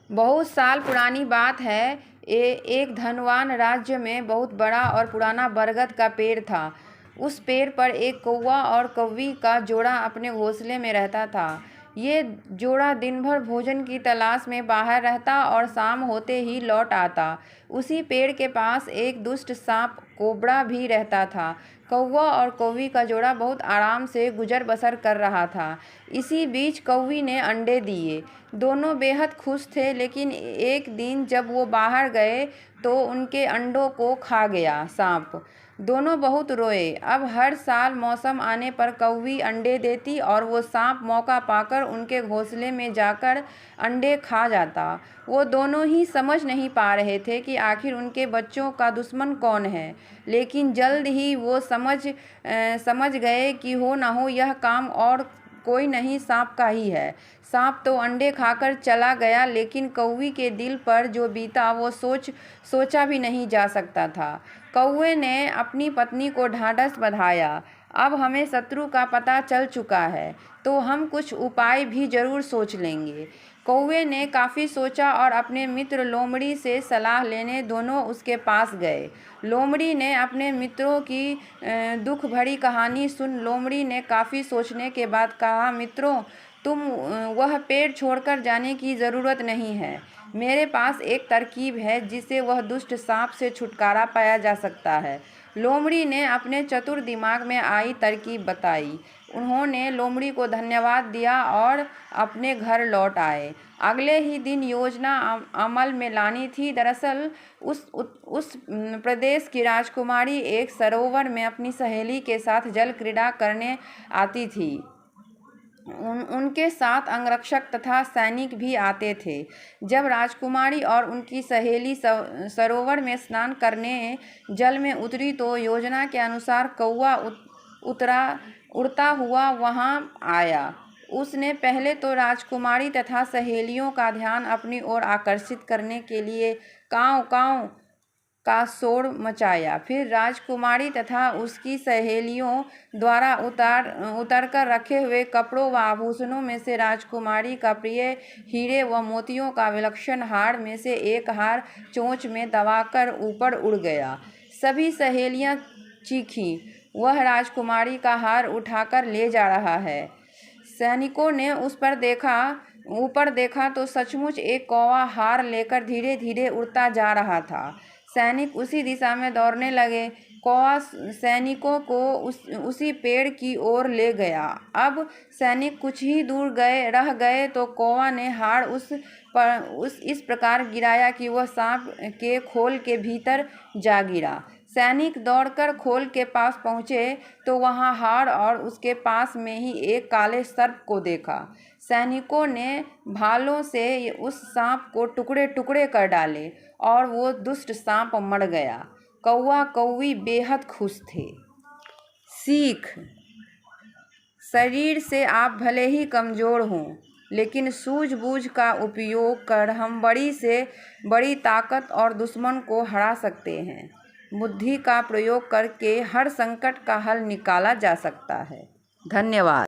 बहुत साल पुरानी बात है। एक धनवान राज्य में बहुत बड़ा और पुराना बरगद का पेड़ था। उस पेड़ पर एक कौवा और कौवी का जोड़ा अपने घोंसले में रहता था। ये जोड़ा दिन भर भोजन की तलाश में बाहर रहता और शाम होते ही लौट आता। उसी पेड़ के पास एक दुष्ट सांप कोबरा भी रहता था। कौवा और कौवी का जोड़ा बहुत आराम से गुजर बसर कर रहा था। इसी बीच कौवी ने अंडे दिए। दोनों बेहद खुश थे, लेकिन एक दिन जब वो बाहर गए तो उनके अंडों को खा गया सांप। दोनों बहुत रोए। अब हर साल मौसम आने पर कौवी अंडे देती और वो सांप मौका पाकर उनके घोंसले में जाकर अंडे खा जाता। वो दोनों ही समझ नहीं पा रहे थे कि आखिर उनके बच्चों का दुश्मन कौन है, लेकिन जल्द ही वो समझ गए कि हो न हो यह काम और कोई नहीं, सांप का ही है। सांप तो अंडे खाकर चला गया, लेकिन कौवी के दिल पर जो बीता वो सोचा भी नहीं जा सकता था। कौवे ने अपनी पत्नी को ढांढस बंधाया, अब हमें शत्रु का पता चल चुका है तो हम कुछ उपाय भी जरूर सोच लेंगे। कौवे ने काफ़ी सोचा और अपने मित्र लोमड़ी से सलाह लेने दोनों उसके पास गए। लोमड़ी ने अपने मित्रों की दुख भरी कहानी सुन लोमड़ी ने काफ़ी सोचने के बाद कहा, मित्रों, तुम वह पेड़ छोड़कर जाने की ज़रूरत नहीं है। मेरे पास एक तरकीब है जिससे वह दुष्ट सांप से छुटकारा पाया जा सकता है। लोमड़ी ने अपने चतुर दिमाग में आई तरकीब बताई। उन्होंने लोमड़ी को धन्यवाद दिया और अपने घर लौट आए। अगले ही दिन योजना अमल में लानी थी। दरअसल उस प्रदेश की राजकुमारी एक सरोवर में अपनी सहेली के साथ जल क्रीड़ा करने आती थी। उनके साथ अंगरक्षक तथा सैनिक भी आते थे। जब राजकुमारी और उनकी सहेली सरोवर में स्नान करने जल में उतरी तो योजना के अनुसार कौवा उड़ता हुआ वहां आया। उसने पहले तो राजकुमारी तथा सहेलियों का ध्यान अपनी ओर आकर्षित करने के लिए कांव कांव का शोर मचाया। फिर राजकुमारी तथा उसकी सहेलियों द्वारा उतार कर रखे हुए कपड़ों व आभूषणों में से राजकुमारी का प्रिय हीरे व मोतियों का विलक्षण हार में से एक हार चोंच में दबाकर ऊपर उड़ गया। सभी सहेलियां चीखीं, वह राजकुमारी का हार उठाकर ले जा रहा है। सैनिकों ने ऊपर देखा तो सचमुच एक कौवा हार लेकर धीरे धीरे उड़ता जा रहा था। सैनिक उसी दिशा में दौड़ने लगे। कौवा सैनिकों को उसी पेड़ की ओर ले गया। अब सैनिक कुछ ही दूर रह गए तो कौवा ने हार इस प्रकार गिराया कि वह सांप के खोल के भीतर जा गिरा। सैनिक दौड़कर खोल के पास पहुंचे तो वहां हार और उसके पास में ही एक काले सर्प को देखा। सैनिकों ने भालों से उस सांप को टुकड़े टुकड़े कर डाले और वो दुष्ट सांप मर गया। कौवा कौवी बेहद खुश थे। सीख: शरीर से आप भले ही कमज़ोर हों, लेकिन सूझबूझ का उपयोग कर हम बड़ी से बड़ी ताकत और दुश्मन को हरा सकते हैं। बुद्धि का प्रयोग करके हर संकट का हल निकाला जा सकता है। धन्यवाद।